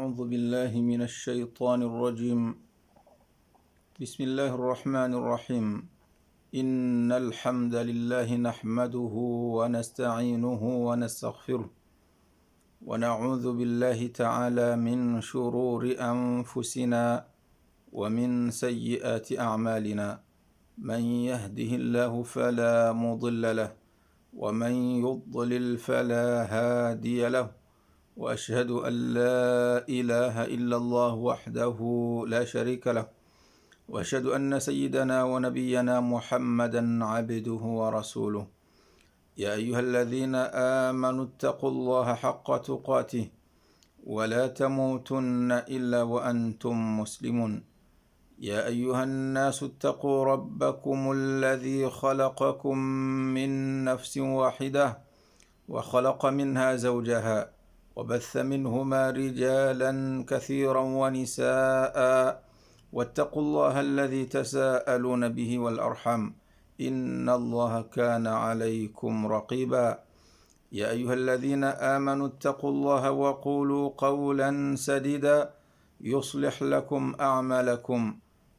أعوذ بالله من الشيطان الرجيم. بسم الله الرحمن الرحيم. إن الحمد لله نحمده ونستعينه ونستغفره ونعوذ بالله تعالى من شرور أنفسنا ومن سيئات أعمالنا. من يهده الله فلا مضل له ومن يضلل فلا هادي له، وأشهد أن لا إله إلا الله وحده لا شريك له، وأشهد أن سيدنا ونبينا محمدا عبده ورسوله. يا أيها الذين آمنوا اتقوا الله حق تقاته ولا تموتن إلا وأنتم مسلمون. يا أيها الناس اتقوا ربكم الذي خلقكم من نفس واحدة وخلق منها زوجها وبث منهما رجالا كثيرا ونساء، واتقوا الله الذي تساءلون به والأرحام إن الله كان عليكم رقيبا. يا أيها الذين آمنوا اتقوا الله وقولوا قولا سديدا يصلح لكم أعمالكم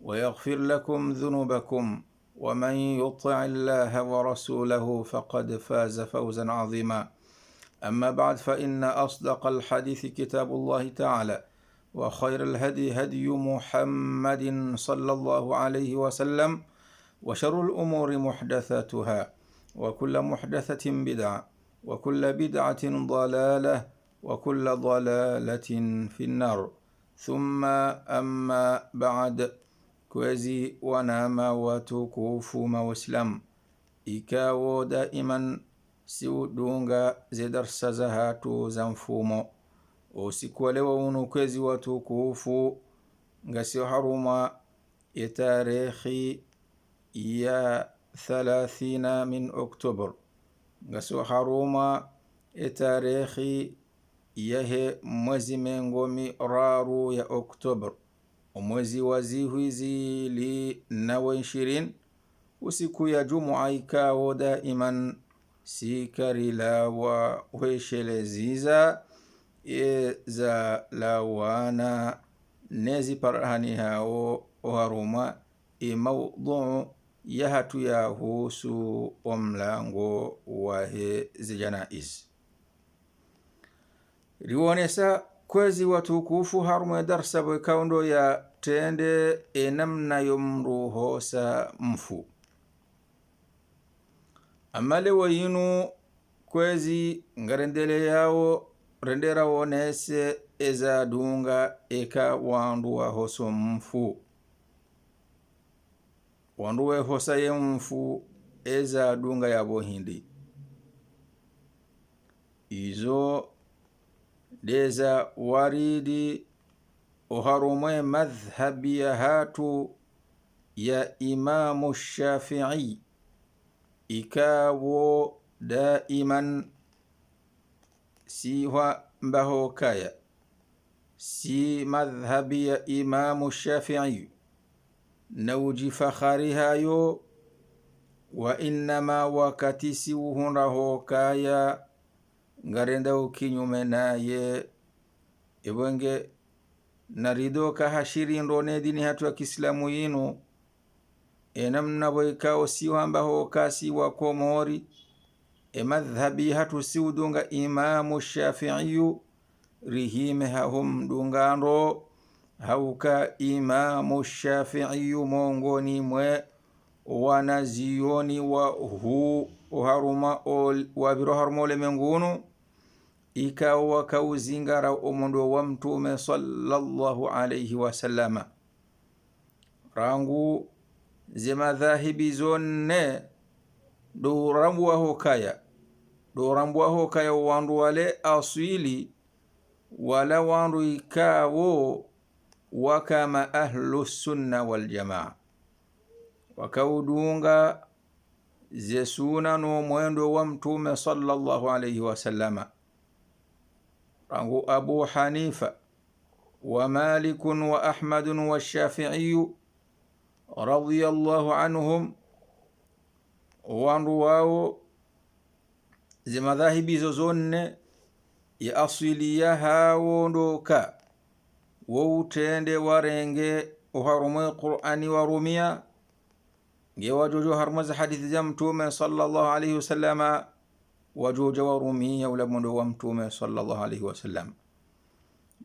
ويغفر لكم ذنوبكم، ومن يطع الله ورسوله فقد فاز فوزا عظيما. أما بعد، فإن أصدق الحديث كتاب الله تعالى، وخير الهدي هدي محمد صلى الله عليه وسلم، وشر الأمور محدثاتها، وكل محدثة بدعة، وكل بدعة ضلالة، وكل ضلالة في النار. ثم أما بعد، kwezi wanama watukufu mawaislamu, ikawo daiman siudunga ze darsa za hatu za mfumo usiku wa leo unu kwezi watukufu ngasio haruma ya tarehe ya 30 min Oktober, ngasio haruma ya tarehe yahe mwezi mengomi raru ya Oktober, mwezi wazihuizi li nawa 20 usiku ya Jumua, ikawo daiman sikari la wa wesheleziza za la wana nezi parahani hao haruma mawduu ya hatu ya husu omlango wahe zijanais riwonesa kwezi watukufu haruma darsa bwekaundo ya tende namna yomruhosa mfu. Amale wayinu kwezi ngarendele yao rendera wonese eza dunga eka wandu wa hoso mfu. Wandu wa hosa ye mfu eza dunga yabo hindi. Izo deza waridi uharumwe madhhabi ya hatu ya Imamu Shafi'i, ikawo daiman siwa mbaho kaya si madhhabi ya Imamu Shafi'i na ujifakhari hayo, wa innama wakati si uhunraho kaya ngarenda ukinyume naye ibwenge naridoka hashiri ndone dini hatu ya Kiislamu yinu namna boikao siwambaho kasi wa komori madhhabi hatu siudunga Imamu Shafi'i rihime hahum dungando hauka Imamu Shafi'i mongoni mwe wanazioni wa hu uharuma wabiro harumole mengunu, ikawa wakauzingara umundo wa mtume sallallahu alayhi wasallama. Rangu ze madhahibi zonne do rambuwa hokaya wandu wale asili wala wandu ikawo wakama ahlu sunna wal jamaa wakaudunga ze sunano mwendo wa mtume sallallahu alayhi wasallama. Rangu Abu Hanifa wa Malik wa Ahmad wa Shafi'i radiyallahu anhum, wandu wao ze madhahibi zozonne ya asili ya hao ndoka wo utende warenge uharume Qur'ani warumia nge wajojo harmaza hadithi za mtume sallallahu alayhi wasallam wajojo warumia ula mundo wa mtume sallallahu alayhi wasallam.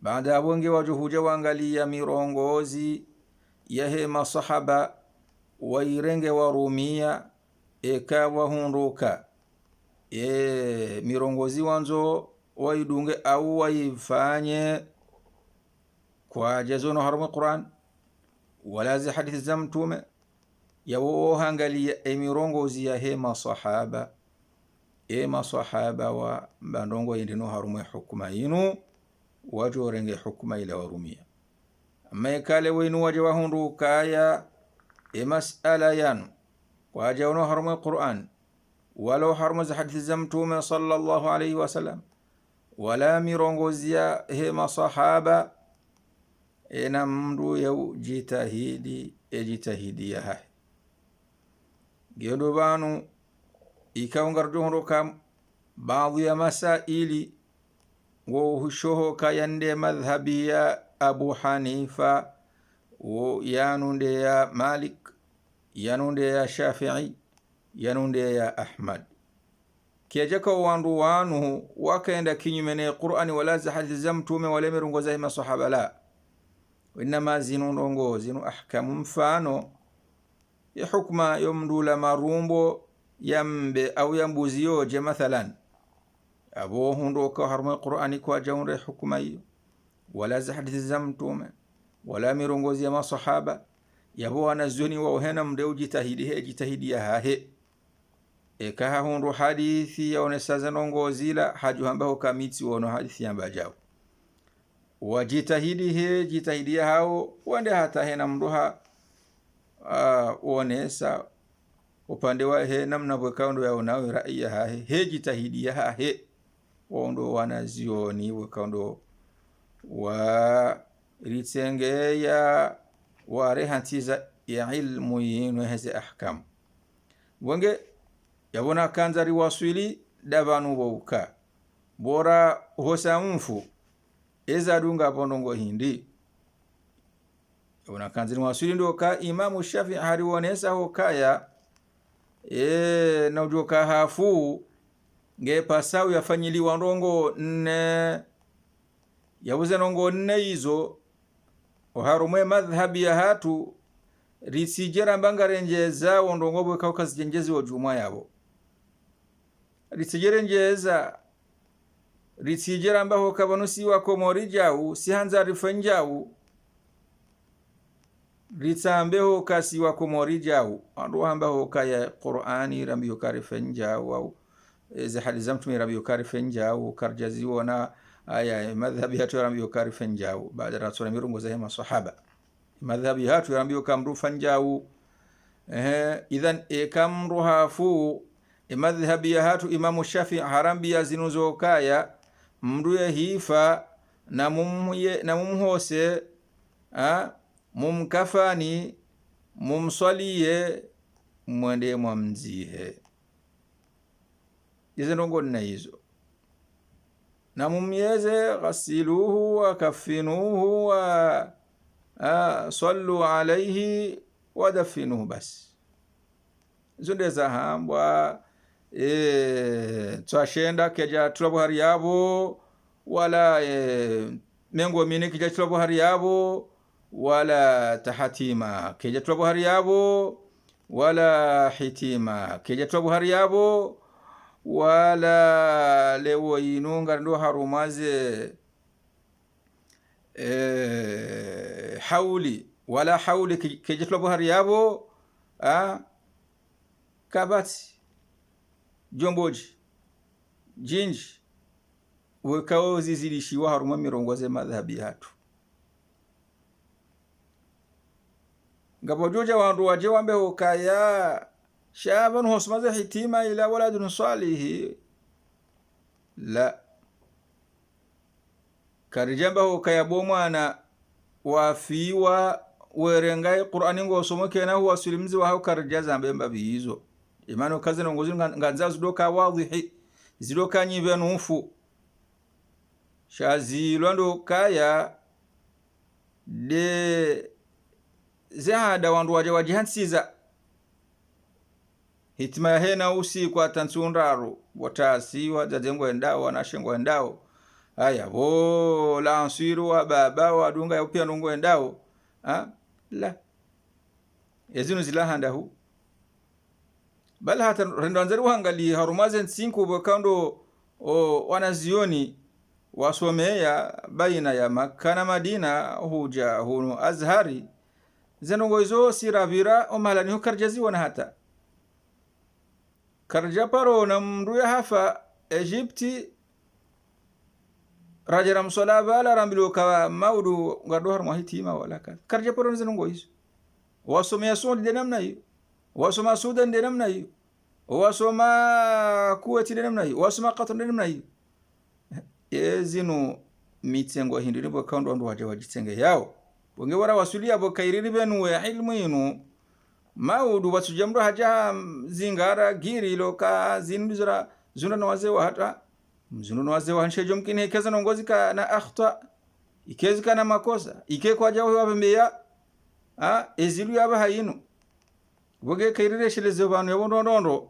Baada hapo nge wajohuja waangalia mirongozi yahe masahaba wairenge warumia ekawa hunruka mirongozi wanzo waidunge au waifanye kwa jazono harume Qur'an wala za hadithi za mtume yawo hangalia mirongozi yahe masahaba wa bandongo yindino harume hukuma inu wajorenge hukuma ila warumia. Amma kale wenu waje wahunruka ya mas'ala yanu kwa jazono harume Qur'an wala harume za hadithi za mtume sallallahu alayhi wasallam wala mirongozi ya he masahaba ena mndu ya jitahidi ya hai gendo banu ikaungar johoroka baadhi ya masaili wo hushoho kayande madhhabi ya Abu Hanifa wo yanunde ya Malik yanunde ya Shafi'i yanunde ya Ahmad kiajaka wandu wanu wakaenda kinyumene Qur'ani wala za hadithi za mtume wala mirongoza hima sahaba la inma zinu ahkamu mfano ya hukma yomdula marumbo yambe au yambuzi yoje mathalan abo hundo ka harma Qur'ani kwa jaunre hukma hiyo wala za hadithi za mtume wala mirongozi ya masahaba yabo wanazuni wa hena mdeu jitahidi ya hahe ekaha hundo hadithi yaonesaza nongozila haju ambao kamitsi wono hadithi yamba jao wajitahidi hao wande hata hena mduha onesa upande wa he namna bwekaundo ya unawe rai ya he jitahidi ya he wondo wanazioni bwekaundo wa ritenge ya warehantiza ya ilmu yinu heze ahkam wenge yabona kanzari waswili dabanu bouka bora hosa mfu eza dunga pondongo hindi yabona kanzari waswili ndoka Imamu Shafi'i haliwonesa hokaya na ujoka hafu nge pasau yafanyiliwa ndongo nne yabuze ndongo nne hizo oharumwe madhhabi ya hatu risijera mbangarenjeza ndongo bwe kaukazijenjezi wa juma yabo risijerenjeza risijera mbaho kabanusi wa komori jau sihanza rifanjau ritambeho kasi wa komori jau ando ambaho kaya Qur'ani rambiyo karifenjau au za hadithi mtume rambiyo karifenjau karjazi wana aya madhhabi hatu rambiyo karifenjau baada rasul mirongo za hema sahaba madhhabi hatu rambiyo kamru fanjau idhan kamru hafu madhhabi hatu Imamu Shafi'i harambia zinuzo kaya mndu ya hifa na mumhose mumkafani mumswalie mwende mwamzihe izo ndongo na hizo na mumyeze ghasiluhu wa kafinuhu wa sallu alayhi wa dafinuhu basi zonde za hambwa twashenda keja tulabu hari yabo wala mengo mine keja tulabu hari yabo wala tahatima keja tulabu hari yabo wala hitima keja tulabu hari yabo wala lewo inunga ndo harumaze hauli wala hauli keja tulabu hari yabo kabati jomboji jinji wekao zizilishiwa haruma mirongoze madhhabi hatu ngabojoja wandu waje wambe ukaya shaban hosmaze hitima ila waladun salihi la karijamba ukaya bomwana wafiwa werengai Qur'ani ngo somoke na huwa sulimzi wa haukarjaza mbemba bihizo imano kaze nongozi nganza zidoka wadhihi zidoka nyibe nufu shazilwa ndo kaya de zahada wandu waje wajihansiza hitima ya hena usiku atansundaru watasiwa jajengo endao wanashengo endao aya wo la ansiru wa baba wa dunga ya upia nungu endao la yazinu zilahanda hu bali hata rendanzari wangali harumazen sinku bokando wanazioni wasomea baina ya Makka na Madina huja hunu Azhari zenongo izo siravira omalani hukarjazi wana hata karjaparo na mndu ya hafa Egypti rajara msola bala rambilo kawa maudu ngadohar mahitima wala ka karjaparo zenongo izo wasomea Saudi de namna hiyo wasoma Sudan de namna hiyo wasoma Kuwait de namna hiyo wasoma Qatar de namna hiyo ezino mitsengo hindi nibo kaundo ndo waje wajitsenge yao bonge wara wasulia bo kairiri benu ya ilmu inu maudu wasujamro haja zingara giri loka zinuzura zuna na wazee wa hata mzunu na wazee wa hanshejo mkini ikeza nongozi ka na akhta ikezi kana makosa ike kwa jawo wabembeya ezilu yaba hayinu boge kairire shileze banu yabondo ndondo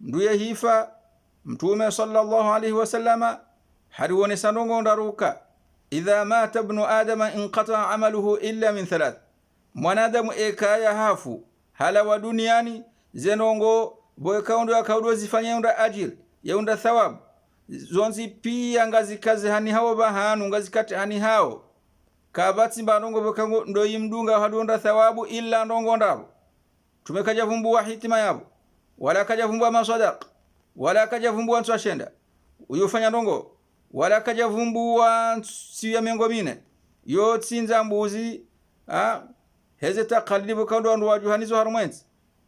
nduye hifa mtume sallallahu alaihi wasallama hariwone sanongo ndaruka idha mata ibnu adama inqata amaluhu illa min thalath mwanadamu ekaya hafu hala wa duniani zenongo boye kaundo yakaudo zifanya unda ajil yaunda thawab zonzi pia ngazi kazi hani hawo bahanu ngazi kati hani hao kabati mbanongo bokango ndo yimdunga hadonda thawabu illa ndongo ndaro tumekaja vumbua hitima yabo wala kaja vumbua masadaq wala kaja vumbua nswashenda uyofanya ndongo wala kaja vumbua siya mengo mine yo tsinza mbuzi heze taqalibu kando ndo wajuhanizo harumwenzi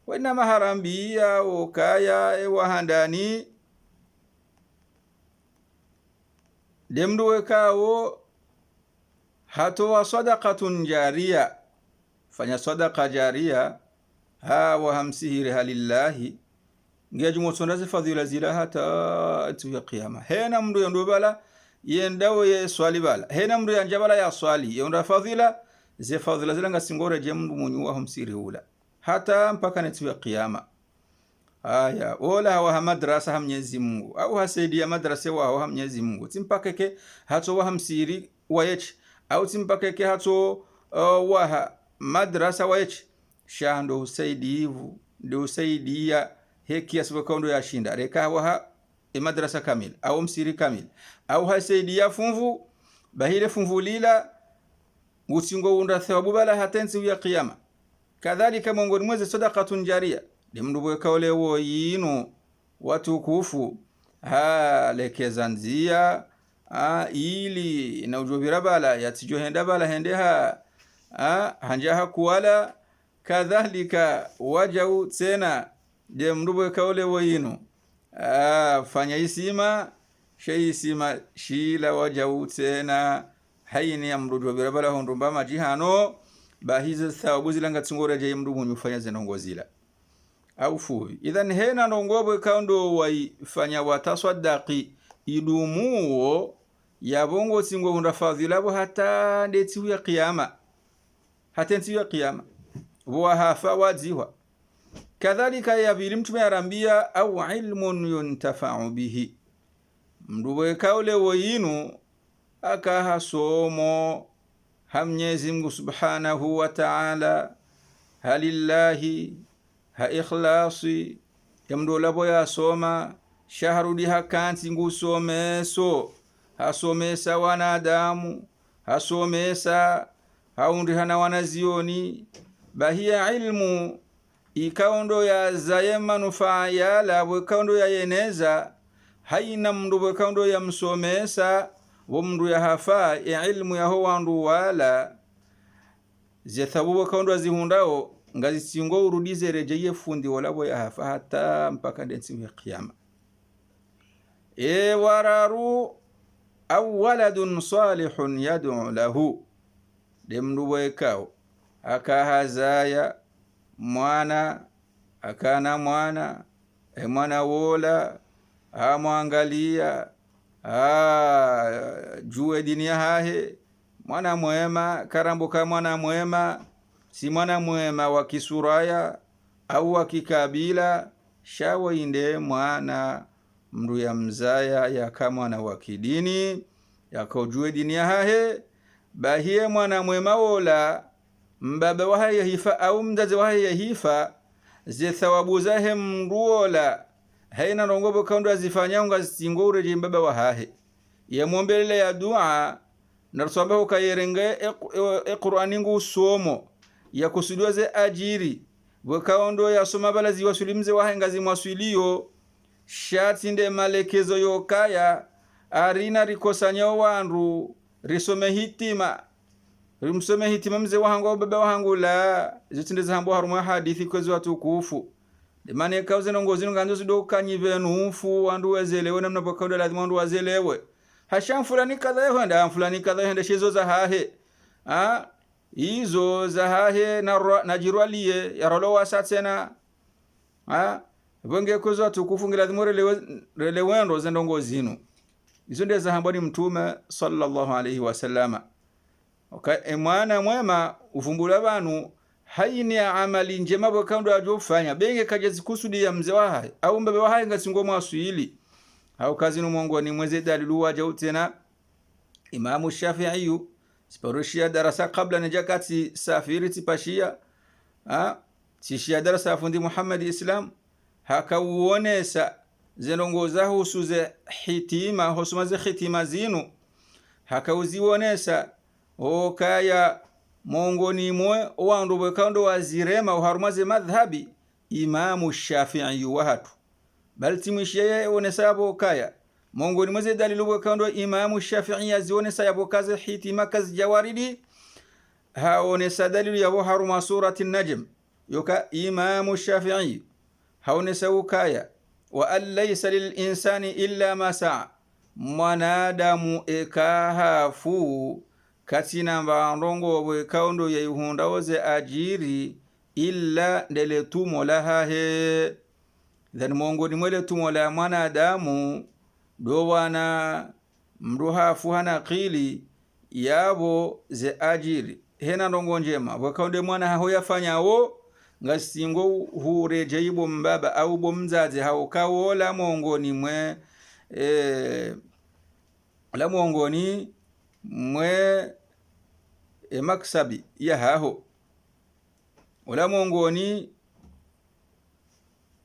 wana maharambia okaya wahandani demdu wekao hatoa sadaqatun jariya fanya sadaqa jariya wa hamsihiri halillahi ngeju motsondaze fadhila zila hata tu ya qiyama hena mndu yondo bala yendawo ye swali bala hena mndu yanjabala ya swali yonda fadhila ze fadhila zila ngasingore je mndu munyu wa hamsiri ula hata mpaka netu ya qiyama aya wala wa madrasa hamnyezi Mungu au hasaidia madrasa wa hamnyezi Mungu timpakeke hato wa hamsiri wayechi au timpakeke hato wa madrasa wayechi shando usaidivu ndio usaidia heki asibakaundo ya shinda reka wa madrasa kamil au msiri kamil au hasaidia funvu bahile funvu lila usingo unda thawabu bala hatensi ya qiyama kadhalika mongoni mweze sadaqatun jariya demndu kaole wo yino watukufu lekezanzia ili na ujobira bala yatijo henda bala hende hanja kuwala kadhalika wajau tena demndu kaole wo yino fanya isima isima shila wajau tena hayini amrujo birabala hondumba majihano bahize thawabu zilanga tsingora je mndu munyufanya zenongozila au fuvi idhan hena ndongobo kaundo waifanya watasaddaqi idumuo yabongo singo hunda fadhilabo hata ndeti ya qiyama hatensi ya qiyama wa hafa wadziwa kadhalika yabili mtume arambia au ilmun yuntafa'u bihi mndu kaule woyinu akaha somo hamnyezi Mungu subhanahu wa ta'ala halillahi ikhlasi yamdo labo ya soma shahru di hakanti ngusomeso hasomesa wanadamu hasomesa haundi hana wanazioni bahia ilmu ikaundo ya zaye manufaa ya labo ikaundo ya yeneza haina mndu ikaundo ya msomesa womndu ya hafa ya ilmu ya howandu wala zethabu ikaundo zihundao ngazi singo urudize rejeye fundi walabo ya hafa hata mpaka ndensi ya qiyama wararu au waladun salihun yad'u lahu demndu wekao akahazaya mwana akana mwana mwana wola amwangalia juwe dini hahe mwana mwema karambuka mwana mwema si mwana mwema wa kisuraya au wa kikabila shawainde mwana mndu ya mzaya yaka mwana wa kidini yakojue dini ya hahe bahie mwana mwema wola mbaba wahaye yahifa au mzazi wahaye yahifa ze thawabu zahe mruola haina rongobo kaundo azifanya unga zingore jimbaba wahahe ya muombele ya dua na rusamba ukayerenge Qur'ani ngu somo ya kusudiwa ze ajiri wakaondo ya soma bala ziwasulimze wahaye ngazi mwaswilio shati nde malekezo yokaya arina rikosanya wandu risome hitima rimsome hitima mze wahangu baba wahangu la zitinde zahambo haruma hadithi kwezi watukufu demane kauze nongozi nganzo zidoka nyivenu ufu wandu wezelewe namna pakauda lazima wandu wazelewe hasham fulani kadha yenda fulani kadha yenda shizo za hahe hizo za hahe na jirwalie yarolo wasatsena bonge kwezi watukufu ngilazima relewendo zendongozinu hizo ndizo zahambani mtume sallallahu alayhi wasallama mwana mwema uvumbula banu haini ya amali njema bokando ajofanya benge kaje kusudi ya mzee wahaye au mbebe wahaye ngasingo mwaswili au kazinu mwongoni mweze dalilu waja utena Imamu Shafi'i siparushia darasa kabla najakati safiri tipashia tishia darasa fundi Muhammad Islam hakauonesa zenongoza husuze hitima husumaze hitima zinu hakauzionesa okaya mongoni mwe wandu bwekando wazirema uharumaze madhhabi Imamu Shafi'i wahatu baltimishia onesa yabo kaya mongoni mweze dalilu bwekando Imamu Shafi'i yazionesa yabo kaze hitima kazi jawaridi haonesa dalilu yabo haruma surati an-najm yoka Imamu Shafi'i haonesa ukaya wa an laysa lil insani illa ma sa'a mwanadamu ekahafu katina mbandongo bwe kaundo ya ihunda oze ajiri illa ndele tumo la hahe then mongoni mwele tumo la mwanadamu do wana mruhafu hana qili yabo ze ajiri hena ndongo njema bwe kaunde mwana haho yafanyawo ngasingo hureje ibo mbaba au bo mzazi hao kawola mongoni mwe la mongoni mwe maksabi ya haho wala mongoni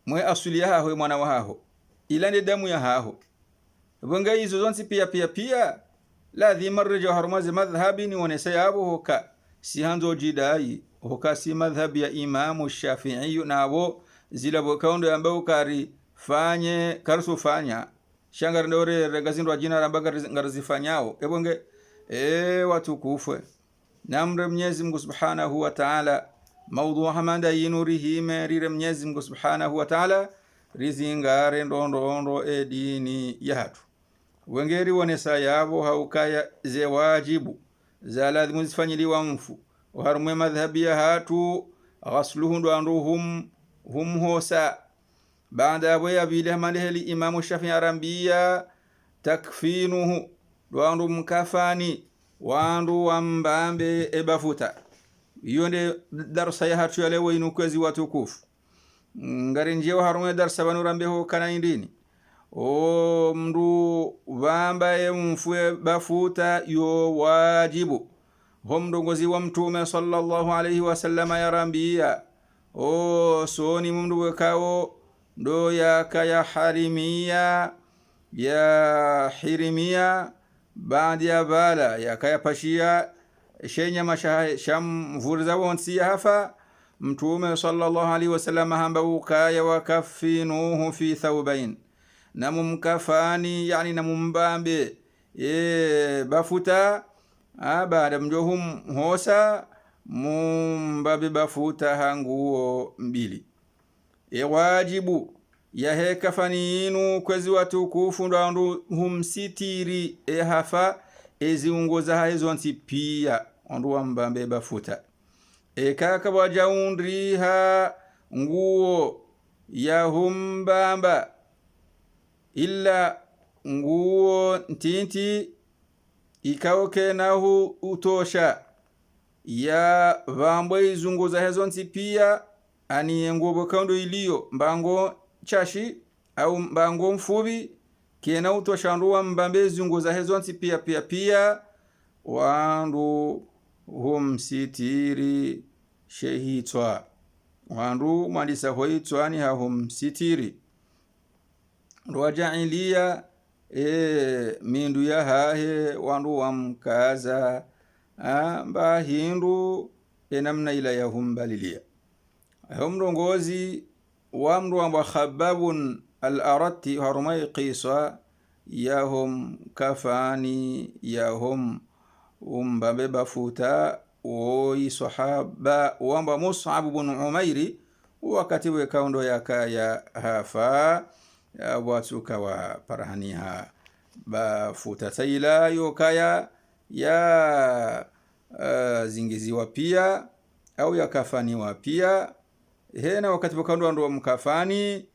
mwe asuli ya haho mwana wa haho ilande damu ya haho bonga hizo zonsi pia lazima rejea harumazi madhhabi ni wanesa yabo hoka si hanzo jidai hoka si madhhabi ya Imamu Shafi'i nabo zila bokaundo ambao kari fanye karsu fanya shangar ndore regazindo jina rambaga ngarizifanyao ebonge watukufwe namre Mwenyezi Mungu Subhanahu wa Ta'ala maudhu hamanda yinurihi merire Mwenyezi Mungu Subhanahu wa Ta'ala rizingare ndondo edini yatu wengeri wonesa yabo haukaya ze wajibu za lazima zifanyiliwa mfu harumwe madhhabi ya hatu ghasluhu ndo anduhum hosa baada ya baya vile maleheli Imamu Shafi'i arambia takfinuhu ndo mkafani wandu wambambe ebafuta iyo nde darsa ya hatu ya lewo inu kwezi watukufu ngari njewa harume darsa banurambe ho kana indini mndu vamba mfue bafuta yo wajibu homdongozi wa mtume sallallahu alayhi wasallama yarambia soni mndu wekao ndo yakaya hirimia baadi ya bala yakaya pashia shenya mashahe sham vurza wonsi hafa mtume sallallahu alaihi wasallam hamba ukaya wakafinuhu fi thawbain namumkafani yani namumbambe bafuta baada mjohum hosa mumbabe bafuta hanguo mbili wajibu ya hekafani inu kwezi watukufu ndo humsitiri hafa eziungoza haezo nsi pia ondu wambambe bafuta kaka wajaundriha nguo ya humbamba illa nguo ntinti ikaoke nahu utosha ya vambo izunguza hezo nsi pia ani nguo bokando iliyo mbango chashi au mbango mfubi kena utosha nduwa mbambe izunguza hezo nsi pia wandu humsitiri shehitwa wandu mwandisa hoitwa ni humsitiri rwajailia mindu ya hahe wandu wamkaza mba hindu namna ila ya humbalilia humrongozi wamru amba Khabbabun al-Aratti harumai qisa yahum kafani yahum umbabe bafuta woi sahaba wamba Mus'ab ibn Umairi wakati wekaundo yakaya hafa watuka wa parahaniha bafuta taila yokaya ya zingiziwa pia au yakafaniwa pia hena wakati wakando ndo mkafani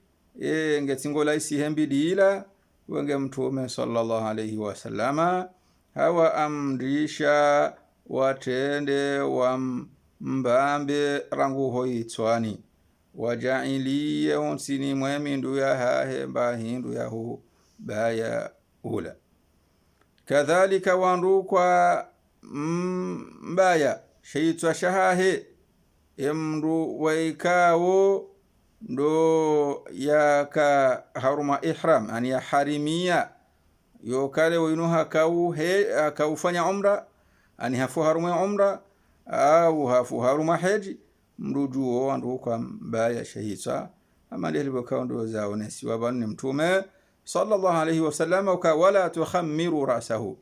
ngetingola isi hembidila wenge mtume sallallahu alayhi wasallama hawa amrisha watende wa mbambe rangu hoitwani wajailie onsini mwemindu ya hahe mbahindu yahu baya ula kadhalika wandu kwa mbaya sheitwa shahahe emru waikawo ndo yaka haruma ihram yani ya harimia yokale winu hakaufanya umra ani hafu haruma umra au hafu haruma haji mrujuo wandu kwa mbaya shehitwa ama lihilibo kaundo zaonesi wabani mtume sallallahu alayhi wasallam wala tukhammiru rasahu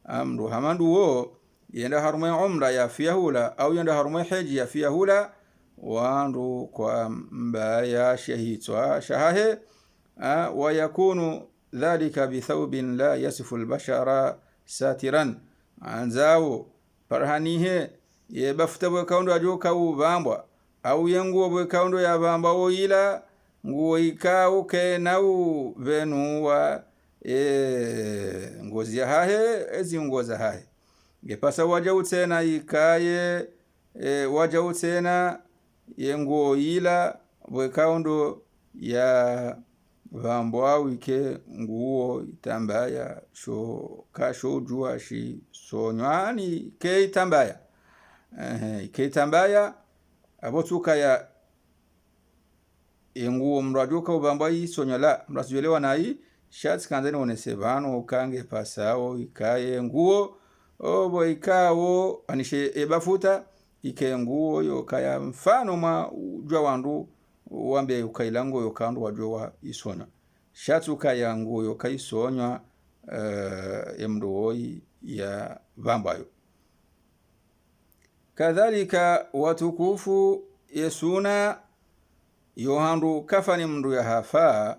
amru hamandu wo yenda haruma umra ya fiyahula au yenda haruma haji ya fiyahula wandu kwa mbaya shehitwa shahahe wa yakunu dhalika bithawbin la yasifu albashara satiran anzao parhanihe ye bafta bwe kaundo ajoka ubambwa au yenguo bwe kaundo ya bamba oila nguo ikao ke nau venuwa ngozi ya hahe ezi ngoza hahe ngepasa waja utena ikaye waja utena yenguo ila bwe kaundo ya vambwa wike nguo itambaya kasho jua shi sonywani ke itambaya ke itambaya abotuka ya nguo mrajuka ubamba yi sonyola mrasujelewa na yi shati kanzeni onesebano ukange pasao ikaye nguo obo ikawo anishe ebafuta ike nguo yokaya mfano ma jua wandu wambe ukailango yokandu wajua isonywa shatuka ya nguo yokaisonywa emdoi ya vambayo kadhalika watukufu yesuna yohandu kafani mndu ya hafa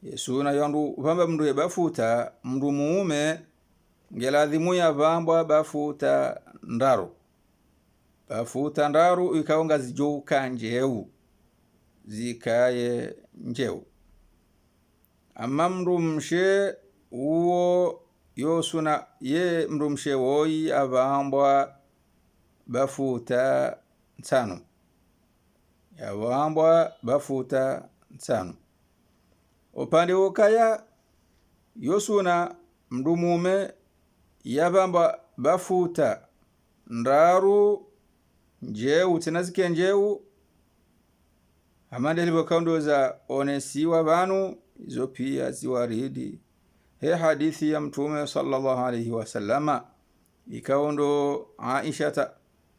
yesuna yohandu vamba mndu ya bafuta mndu muume ngeladhimu ya vambwa bafuta ndaru ikaonga zijuka njeu zikaye njeu ama mndu mshe uo yosuna ye mndu mshe woi avambwa bafuta nsano yavambwa bafuta nsano upande ukaya yosuna mndu mume yavambwa bafuta ndaru njeu tenazike njeu amande libo kaundo za onesiwa vanu izo pia ziwaridi he hadithi ya mtume sallallahu alayhi wasallama ikaundo Aisha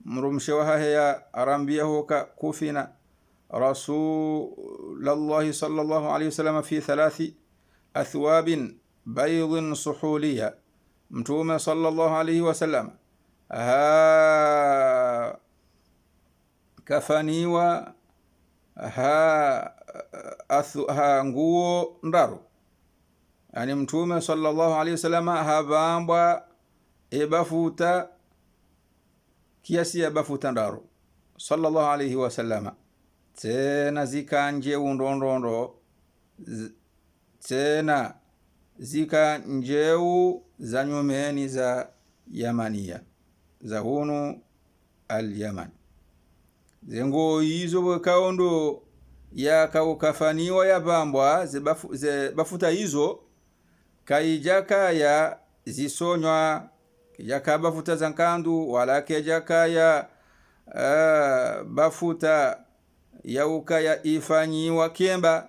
mrumshewa haya arambia hoka kufina Rasulullah sallallahu alayhi wasallam fi 3 athwabin baydin suhuliya mtume sallallahu alayhi wasallam kafaniwa nguo ndaru yani mtume sallallahu alayhi wasallam havambwa ebafuta kiasi ya bafuta ndaru sallallahu alayhi wasallam tena zikanje undondondo tena zika njeu za nyumeni za Yamania za hunu al-Yaman. Zengo hizo wakaondo ya kaukafaniwa ya bambwa ze bafuta hizo kaijaka ya zisonywa kijaka bafuta zankandu wala kijaka ya bafuta ya ukaya ifanyiwa kemba.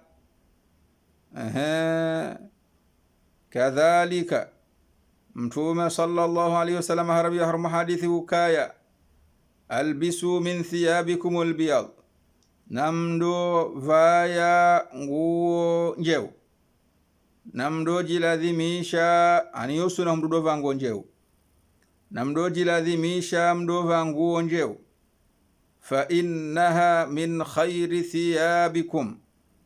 Kadhalika Mtume sallallahu alayhi wasallam harabi harma hadithi ukaya albisu min thiyabikum albiyad, namdo vaya nguo njeu, namdo jiladhimisha aniyosuna mdo vango njeu, namdo jiladhimisha mdo vanguo njeu, fa innaha min khairi thiyabikum,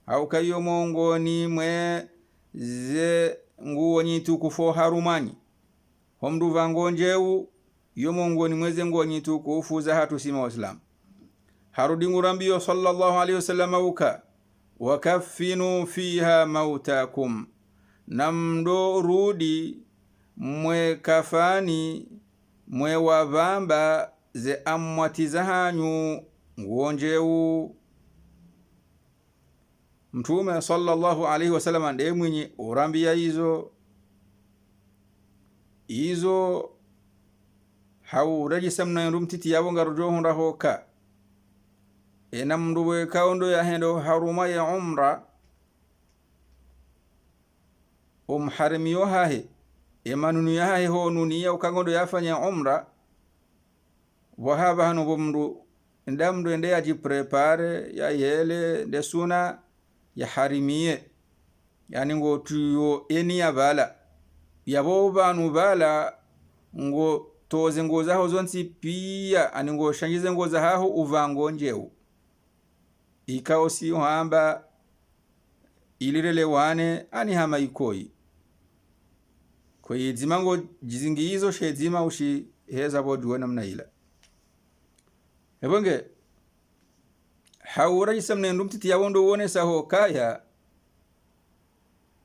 au kayo mongoni mwe ze nguo nyitukufu harumanyi homdu vango njeu yo mongoni mweze nguo nyitukufu za hatu sima waislam. Harudi ngurambiyo sallallahu alayhi wasallam uka wakaffinu fiha mautakum, namdo rudi mwe kafani mwe wavamba ze amwati za hanyu nguo njeu. Mtume sallallahu alayhi wasallam ndiye mwenye urambia hizo hauraji samna rumtiti yabo ngarujo honda hoka enamduwe kaundo ya hendo haruma ya umra harimiyo hahe emanunu ya hahe ho nuniya ukangondo yafanya umra wahaba hano bomdu ndamdu ende ya jiprepare ya yele de suna ya harimiye, yani ngo tuyo eni ya bala yabo banu bala ngo toze ngo zaho zonsi pia ani ngo shangize ngo zaho uvango njeu ikao si hamba ilirele wane ani hama ikoi kwa yizima ngo jizingi hizo shedzima ushi heza boduwe namna ila ebonge haura jisamne ndumtiti yawondo wone saho kaya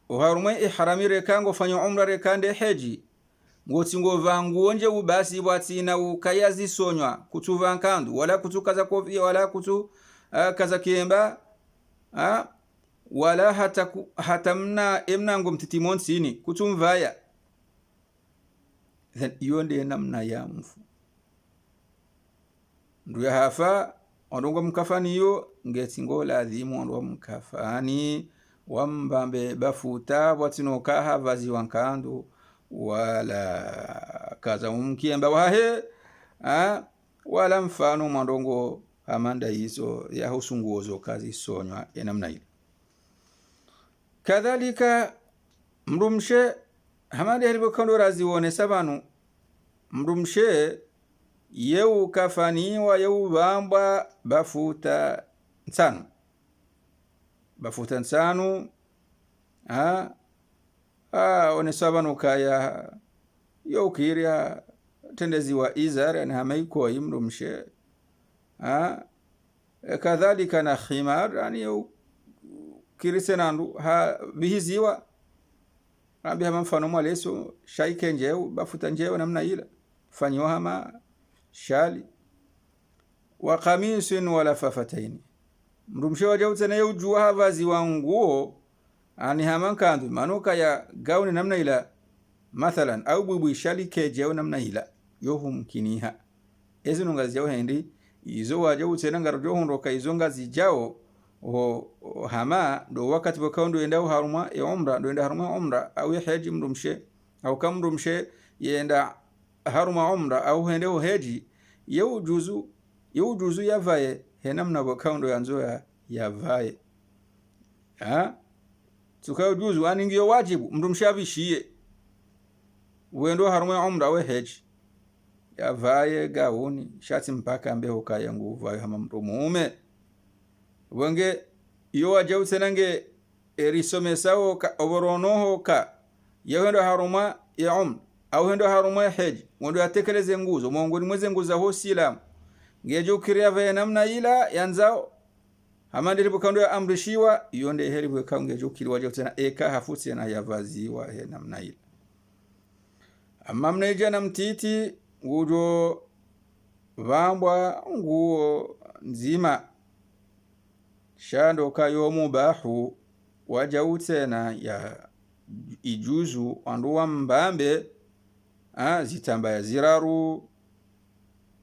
uharumwe ihramire kango fanyo umra rekande heji ngoti ngo vangu onje ubasi bwatina ukayazi sonywa kutuva nkandu wala kutukaza kofia wala kutu kaza kiemba wala hatamna emnango mtiti sini kutumvaya then yonde namna ya mfu nduya hafa ondongo mkafani yo ngeti ngo ladhimu ondwa mkafani wambambe bafuta watino kaha vazi wankandu wala kaza umkiemba wahe wala mfano mandongo amanda hizo ya husunguozo kazi sonywa enamna ile. Kadhalika mrumshe hamande halibo kando razi wone sabanu mrumshe yeu kafaniwa yeu bamba bafuta nsanu one sabanu kaya yeu kiria tendezi wa izar na hamaiko imrumshe kadhalika na khimar yani yeu kirisenandu bihiziwa rambi hama mfano mwaleso shaike njeu bafuta njeu namna ila fanyo hama shali wa qamisin wala fafataini mrumshe wajautana yujua havazi wanguo ani hamankandu manuka ya gauni namna ila mathalan au bubu shali kejeo namna ila yohum kiniha ezo ngazi yao hendi izo wajautana ngarojo hondoka izo ngazi jao hama do wakati wakaundo enda haruma ya umra do enda haruma umra au haji mrumshe au kamrumshe yenda haruma umra au hende haji yujuzu yavaye henamna wakaundo yanzo yavaye tukao juzu aningiyo wajibu mrumshe abishie wendo haruma umra au haji yavaye gauni shati mpaka mbeho kaya nguvu ayo hama mrumume wenge yo wajau senange erisome sawo ka oboronoho ka yendo haruma ya au hendo haruma ya haji wendo yatekeleze nguzo mongoni mweze nguzo ho silam ngejo kiria ve namna ila yanzao hamandiri bukando ya amrishiwa yonde heri bwekange jukiri waje tena eka hafuti na yavaziwa he namna ile. Amma mneja na mtiti ngujo vambwa nguo nzima shando kayo mubahu waja utena ya ijuzu anduwa mbambe zitambaya ziraru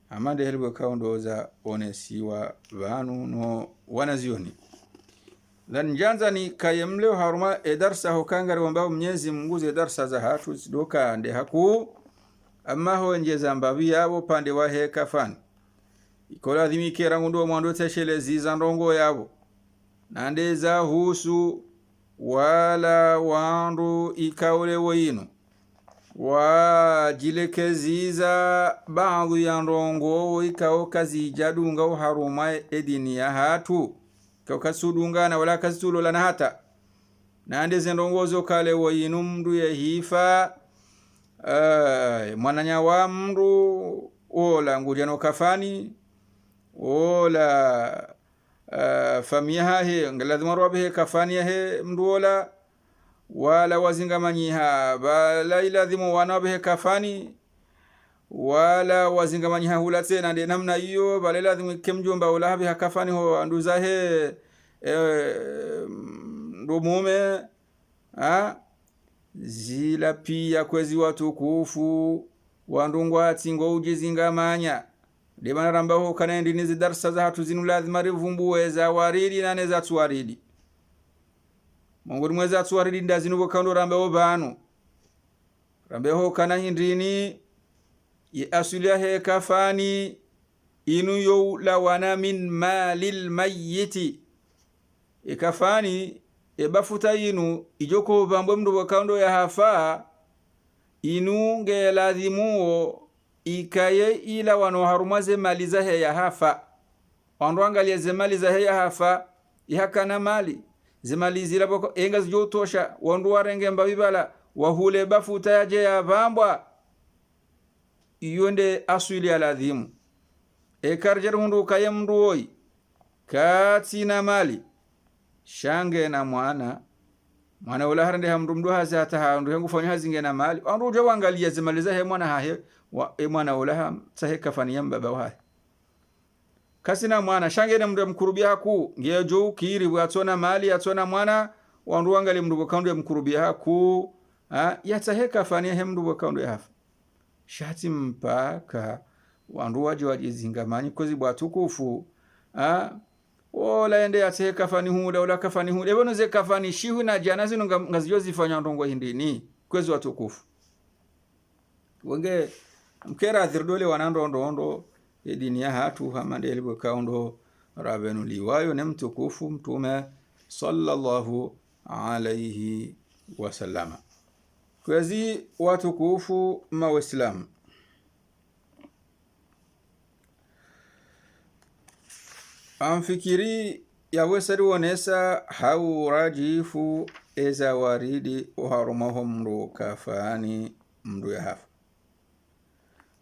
amande helbwe kaundoza onesiwa vanu no wanazioni. Lan njanza ni kayemleo haruma darsa hokangari wambao Mwenyezi Mungu darsa za hatu zidoka ande haku amma ho njeza mbavi yabo pande wa he kafani ikola dhimikera ngundo mwando teshele ziza ndongo yabo nande za husu wala wandu ikaule woyino wajilekeziza baadhi ya ndongo ikao kazi jadunga haruma edini ya hatu kasudungana wala kasitulola na hata nande zendongozo kale woyinu mndu ya hifa mwananya wa mndu ola ngujano kafani ola famiha he ngalazima robe kafani he mndu ola wala wazingamanyiha bala ilazima wanabe kafani wala wazingamanyiha hula tena de namna hiyo bala lazima kemjomba wala habe kafani ho anduza he mume zila pia kwezi watukufu wandungwa tingo ujizingamanya de banaramba ho kanendi nizi darsa za hatu zinu lazima rivumbuwe za waridi na neza tuwaridi mongoni mweza tuwaridi ndazinu bokando rambe ho banu rambe ho kana hindrini ye asulia he kafani inu yo la wana min malil mayyiti ikafani bafuta inu ijoko bambo mndu bokando ya hafa inu nge lazimuo ikaye ila wano harumaze maliza he ya hafa wandu angalia zemaliza he ya hafa ihakana mali zemalizira boko enga zijotosha wandu warenge mbabibala wahule bafuta yaje ya bambwa iyonde asuli ya lazimu karjer hundu kaye mndu oi kati na mali shange na mwana ula harande hamndu mndu hazi hata handu hengu fanya hazinge na mali wandu uja wangalia zemaliza he mwana hahe mwana ula sahe kafani ya mbaba wahe kasina mwana shange na mndu mkurubia haku nge jo kiri watona mali atona mwana wandu wangalia mndu bokandu ya mkurubia haku ya sahe kafani ya mndu bokandu ya hafa shati mpaka wandu waji zingamanyi kozi bwatukufu ola ende yate kafani huda ola kafani huda ebono ze kafani shihu na jana zino ngaziyo zifanya ndongo hindini kwezi watukufu wenge mkera thirdole wanando edini ya hatu hamande elibo kaundo rabenu liwayo ne mtukufu mtume sallallahu alayhi wasallama. Kwezi watukufu mawaislamu amfikiri yawesari wonesa hau rajifu eza waridi uharumaho mndu kafani mndu ya hafa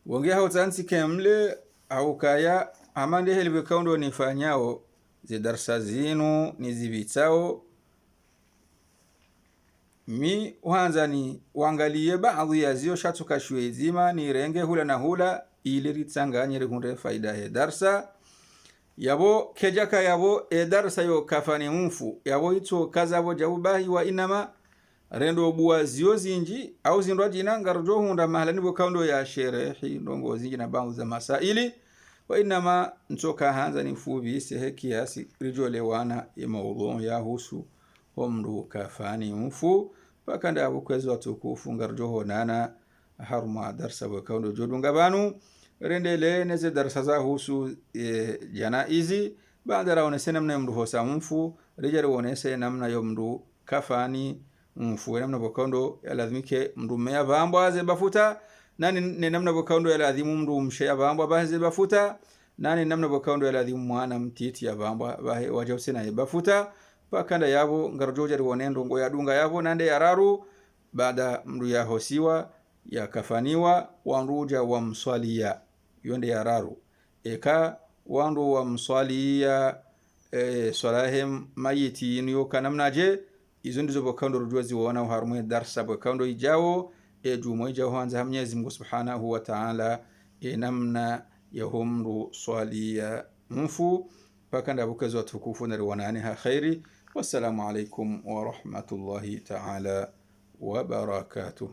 wonge hau tansi kemle hau kaya amande helibe kaundo nifanyao zidarsa zinu nizibitao mi uhanza ni wangalie baadhi ya zio shatuka shwe zima ni renge hula na hula ili ritsanganye hunde faida he darsa yabo kejaka yabo darsa yo kafani mfu yabo ito kazabo jabubahi wa inama rendo buwa zio zinji au zindwa jina ngarjo hunda mahalani bokaundo ya sherehi ndongo zinji na bangu za masaili wa inama nchoka hanza ni mfubi sehe kiasi rijole wana maudhu ya husu mndu kafani mfu pakanda abu kwezo watukufu ngarjo honana haruma darsa bokaundo jodunga banu rendele neze darasa za husu janaizi baada raonese namna mndu hosa mfu rijari wonese namna yo mndu kafani mfu namna bokondo lazimike mndu meya bambo aze bafuta nani namna bokondo lazimu mndu msheya bambo baze bafuta nani namna bokondo lazimu mwana mtiti ya bambo waje usena bafuta pakanda yabo ngarjojari wonendo ngo yadunga yabo nande yararu baada mndu ya hosiwa ya kafaniwa wanruja wa mswalia yonde yararu eka wandu wa mswalia swala mayiti niyo kanamnaje izo ndizo bokando rujuzi wana harumwe darsa bokando ijao jumo ijao hanza Mwenyezi Mungu Subhanahu wa Ta'ala namna ya humru swalia mfu paka ndabukezo watukufu na riwanani ha khairi. Wassalamu alaikum wa rahmatullahi ta'ala wa barakatuh.